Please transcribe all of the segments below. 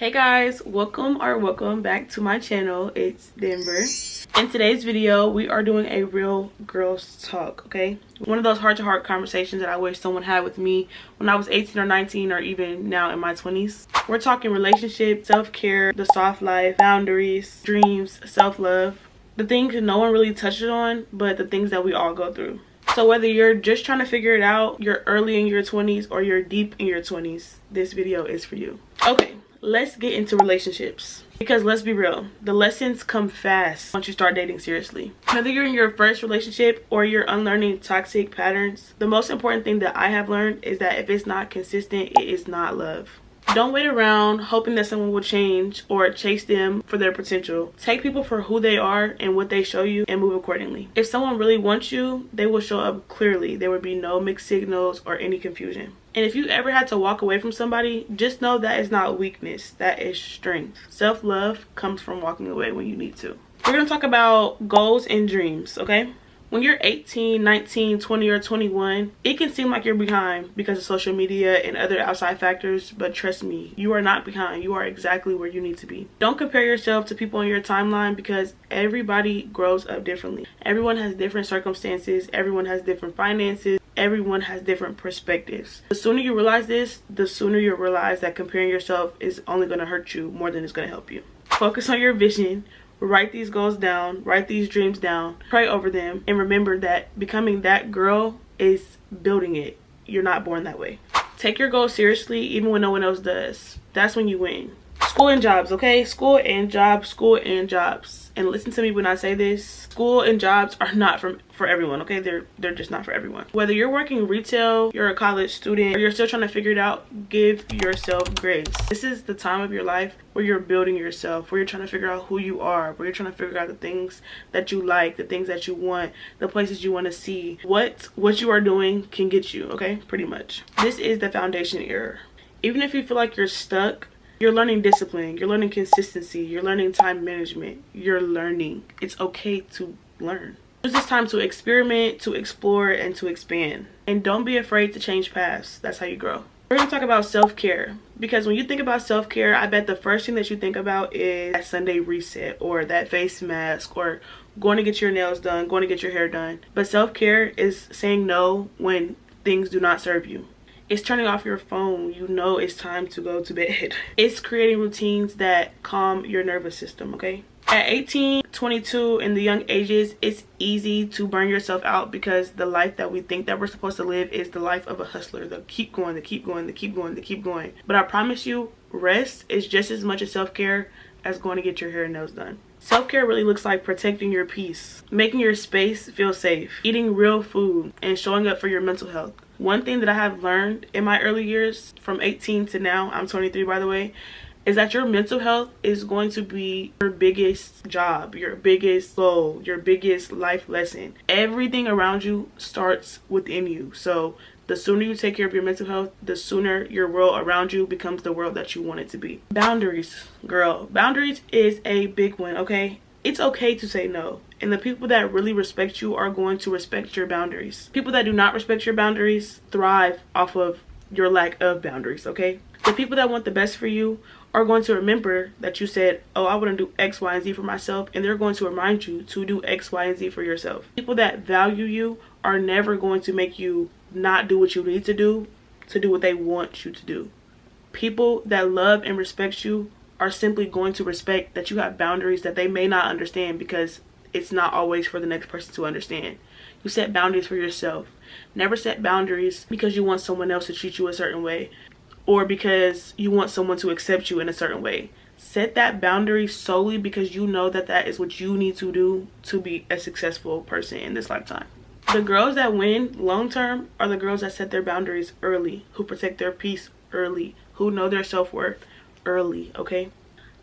Hey guys, welcome back to my channel. It's Denver. In today's video we are doing a real girls talk, okay? One of those heart-to-heart conversations that I wish someone had with me when I was 18 or 19 or even now in my 20s. We're talking relationships, self-care, the soft life, boundaries, dreams, self-love, the things no one really touches on, but the things that we all go through. So whether you're just trying to figure it out, you're early in your 20s, or you're deep in your 20s, this video is for you. Okay, let's get into relationships. Because let's be real, the lessons come fast once you start dating seriously. Whether you're in your first relationship or you're unlearning toxic patterns, the most important thing that I have learned is that if it's not consistent, it is not love. Don't wait around hoping that someone will change or chase them for their potential. Take people for who they are and what they show you and move accordingly. If someone really wants you, they will show up clearly. There would be no mixed signals or any confusion. And if you ever had to walk away from somebody, just know that is not weakness, that is strength. Self-love comes from walking away when you need to. We're going to talk about goals and dreams, okay? When you're 18, 19, 20, or 21, it can seem like you're behind because of social media and other outside factors, but trust me, you are not behind. You are exactly where you need to be. Don't compare yourself to people on your timeline because everybody grows up differently. Everyone has different circumstances, everyone has different finances, everyone has different perspectives. The sooner you realize this, the sooner you'll realize that comparing yourself is only going to hurt you more than it's going to help you. Focus on your vision. Write these goals down, write these dreams down, pray over them, and remember that becoming that girl is building it. You're not born that way. Take your goals seriously even when no one else does. That's when you win. School and jobs, okay? School and jobs, school and jobs. And listen to me when I say this. School and jobs are not for everyone, okay? They're just not for everyone. Whether you're working retail, you're a college student, or you're still trying to figure it out, give yourself grace. This is the time of your life where you're building yourself, where you're trying to figure out who you are, where you're trying to figure out the things that you like, the things that you want, the places you want to see. What you are doing can get you, okay? Pretty much. This is the foundation era. Even if you feel like you're stuck, you're learning discipline, you're learning consistency, you're learning time management, you're learning. It's okay to learn. Use this time to experiment, to explore, and to expand. And don't be afraid to change paths. That's how you grow. We're going to talk about self-care. Because when you think about self-care, I bet the first thing that you think about is that Sunday reset or that face mask or going to get your nails done, going to get your hair done. But self-care is saying no when things do not serve you. It's turning off your phone. You know it's time to go to bed. It's creating routines that calm your nervous system, okay? At 18, 22, in the young ages, it's easy to burn yourself out because the life that we think that we're supposed to live is the life of a hustler. The keep going, the keep going, the keep going, the keep going. But I promise you, rest is just as much a self-care as going to get your hair and nails done. Self-care really looks like protecting your peace, making your space feel safe, eating real food, and showing up for your mental health. One thing that I have learned in my early years, from 18 to now, I'm 23 by the way, is that your mental health is going to be your biggest job, your biggest goal, your biggest life lesson. Everything around you starts within you. So the sooner you take care of your mental health, the sooner your world around you becomes the world that you want it to be. Boundaries, girl. Boundaries is a big one, okay? It's okay to say no. And the people that really respect you are going to respect your boundaries. People that do not respect your boundaries thrive off of your lack of boundaries, okay? The people that want the best for you are going to remember that you said, oh, I want to do X, Y, and Z for myself. And they're going to remind you to do X, Y, and Z for yourself. People that value you are never going to make you not do what you need to do what they want you to do. People that love and respect you are simply going to respect that you have boundaries that they may not understand because it's not always for the next person to understand. You set boundaries for yourself. Never set boundaries because you want someone else to treat you a certain way or because you want someone to accept you in a certain way. Set that boundary solely because you know that that is what you need to do to be a successful person in this lifetime. The girls that win long term are the girls that set their boundaries early, who protect their peace early, who know their self-worth early, okay?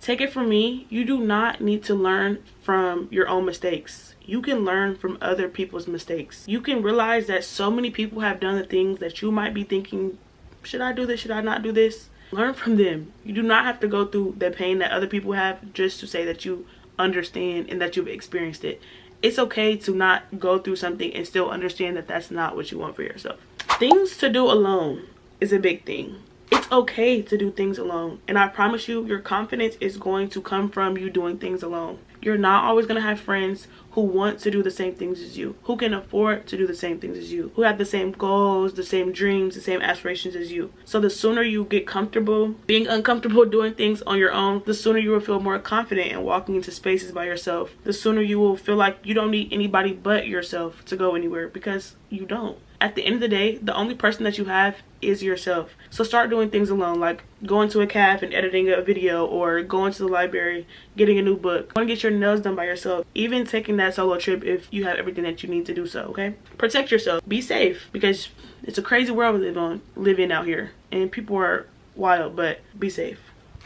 Take it from me, you do not need to learn from your own mistakes. You can learn from other people's mistakes. You can realize that so many people have done the things that you might be thinking, should I do this? Should I not do this? Learn from them. You do not have to go through the pain that other people have just to say that you understand and that you've experienced it. It's okay to not go through something and still understand that that's not what you want for yourself. Things to do alone is a big thing. It's It's okay to do things alone. And I promise you, your confidence is going to come from you doing things alone. You're not always going to have friends who want to do the same things as you, who can afford to do the same things as you, who have the same goals, the same dreams, the same aspirations as you. So the sooner you get comfortable being uncomfortable doing things on your own, the sooner you will feel more confident in walking into spaces by yourself. The sooner you will feel like you don't need anybody but yourself to go anywhere, because you don't. At the end of the day, the only person that you have is yourself. So start doing things alone, like going to a cafe and editing a video, or going to the library, getting a new book. Want to get your nails done by yourself. Even taking that solo trip if you have everything that you need to do so, okay? Protect yourself. Be safe, because it's a crazy world we live in out here. And people are wild, but be safe.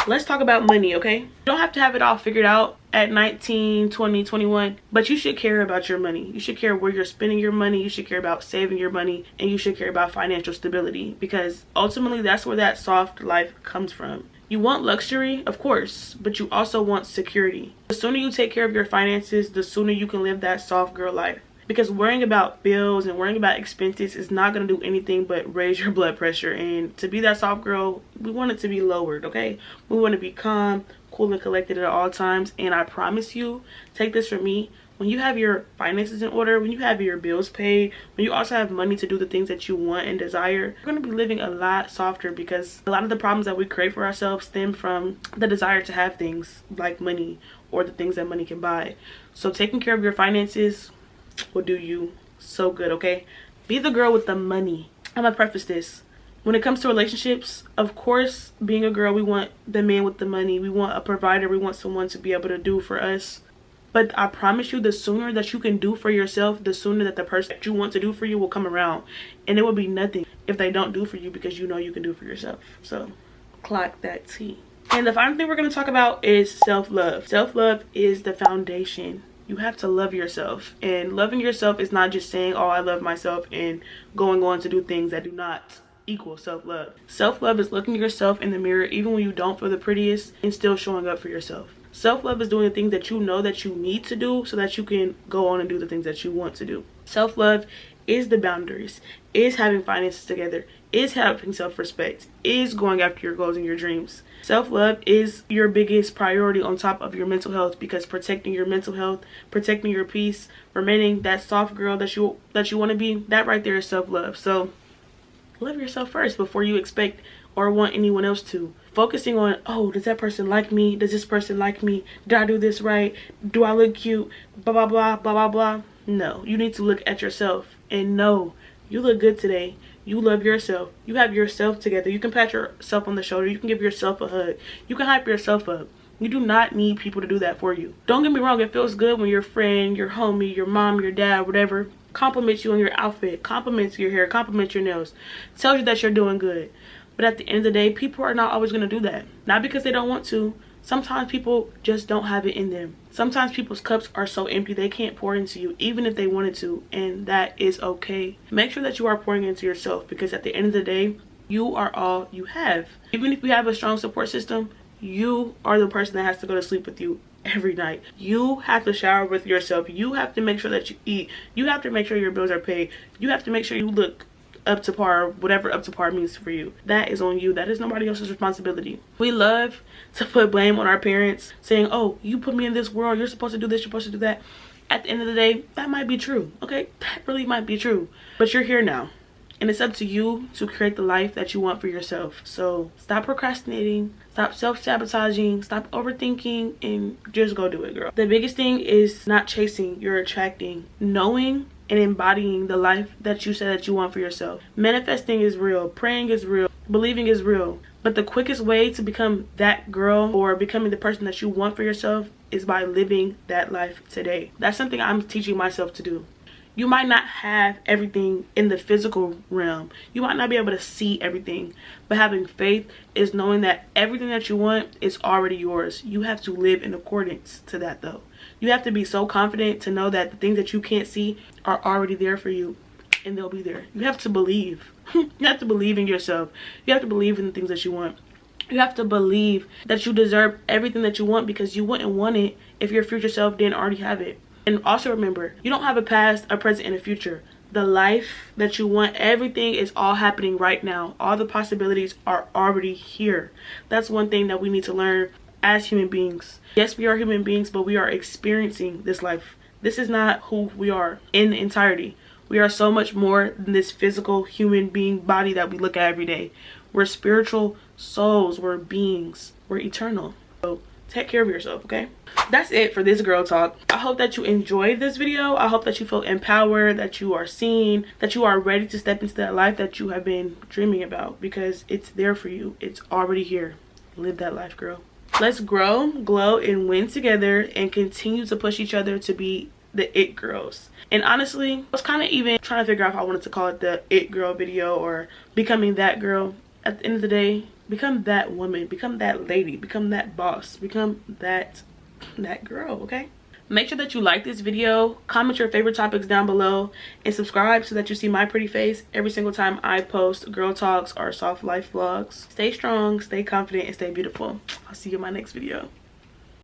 Let's talk about money, okay? You don't have to have it all figured out at 19, 20, 21, but you should care about your money. You should care where you're spending your money. You should care about saving your money, and you should care about financial stability, because ultimately that's where that soft life comes from. You want luxury, of course, but you also want security. The sooner you take care of your finances, the sooner you can live that soft girl life. Because worrying about bills and worrying about expenses is not going to do anything but raise your blood pressure. And to be that soft girl, we want it to be lowered, okay? We want to be calm, cool, and collected at all times. And I promise you, take this from me, when you have your finances in order, when you have your bills paid, when you also have money to do the things that you want and desire, you're going to be living a lot softer, because a lot of the problems that we create for ourselves stem from the desire to have things like money or the things that money can buy. So taking care of your finances will do you so good, okay? Be the girl with the money. I'm gonna preface this. When it comes to relationships, of course, being a girl, we want the man with the money. We want a provider. We want someone to be able to do for us. But I promise you, the sooner that you can do for yourself, the sooner that the person that you want to do for you will come around. And it will be nothing if they don't do for you, because you know you can do for yourself. So clock that T. And the final thing we're going to talk about is self-love. Self-love is the foundation. You have to love yourself, and loving yourself is not just saying, oh, I love myself, and going on to do things that do not equal self-love. Self-love is looking at yourself in the mirror even when you don't feel the prettiest and still showing up for yourself. Self-love is doing the things that you know that you need to do so that you can go on and do the things that you want to do. Self-love is the boundaries, is having finances together, is having self-respect, is going after your goals and your dreams. Self-love is your biggest priority on top of your mental health, because protecting your mental health, protecting your peace, remaining that soft girl that you want to be, that right there is self-love. So love yourself first before you expect or want anyone else to. Focusing on, oh, does that person like me? Does this person like me? Did I do this right? Do I look cute? Blah, blah, blah, blah, blah, blah. No, you need to look at yourself and know you look good today. You love yourself. You have yourself together. You can pat yourself on the shoulder. You can give yourself a hug. You can hype yourself up. You do not need people to do that for you. Don't get me wrong. It feels good when your friend, your homie, your mom, your dad, whatever, compliments you on your outfit, compliments your hair, compliments your nails, tells you that you're doing good. But at the end of the day, people are not always going to do that. Not because they don't want to. Sometimes people just don't have it in them. Sometimes people's cups are so empty they can't pour into you even if they wanted to, and that is okay. Make sure that you are pouring into yourself, because at the end of the day, you are all you have. Even if you have a strong support system, you are the person that has to go to sleep with you every night. You have to shower with yourself. You have to make sure that you eat. You have to make sure your bills are paid. You have to make sure you look up to par, whatever up to par means for you. That is on you. That is nobody else's responsibility. We love to put blame on our parents, saying, oh, you put me in this world, you're supposed to do this, you're supposed to do that. At the end of the day, that might be true, okay? That really might be true. But you're here now, and it's up to you to create the life that you want for yourself. So stop procrastinating, stop self-sabotaging, stop overthinking, and just go do it, girl. The biggest thing is not chasing, you're attracting. Knowing and embodying the life that you said that you want for yourself. Manifesting is real, praying is real, believing is real. But the quickest way to become that girl or becoming the person that you want for yourself is by living that life today. That's something I'm teaching myself to do. You might not have everything in the physical realm. You might not be able to see everything. But having faith is knowing that everything that you want is already yours. You have to live in accordance to that, though. You have to be so confident to know that the things that you can't see are already there for you, and they'll be there. You have to believe. You have to believe in yourself. You have to believe in the things that you want. You have to believe that you deserve everything that you want, because you wouldn't want it if your future self didn't already have it. And also remember, you don't have a past, a present, and a future. the life that you want. Everything is all happening right now. All the possibilities are already here. That's one thing that we need to learn as human beings. Yes, we are human beings, but we are experiencing this life. This is not who we are in entirety. We are so much more than this physical human being body that we look at every day. We're spiritual souls. We're beings. We're eternal. So take care of yourself, okay? That's it for this girl talk. I hope that you enjoyed this video. I hope that you feel empowered, that you are seen, that you are ready to step into that life that you have been dreaming about, because it's there for you. It's already here. Live that life, girl. Let's grow, glow, and win together, and continue to push each other to be the it girls. And honestly, I was kind of even trying to figure out if I wanted to call it the it girl video or becoming that girl. At the end of the day, become that woman, become that lady, become that boss, become that girl, okay? Make sure that you like this video, comment your favorite topics down below, and subscribe so that you see my pretty face every single time I post girl talks or soft life vlogs. Stay strong, stay confident, and stay beautiful. I'll see you in my next video.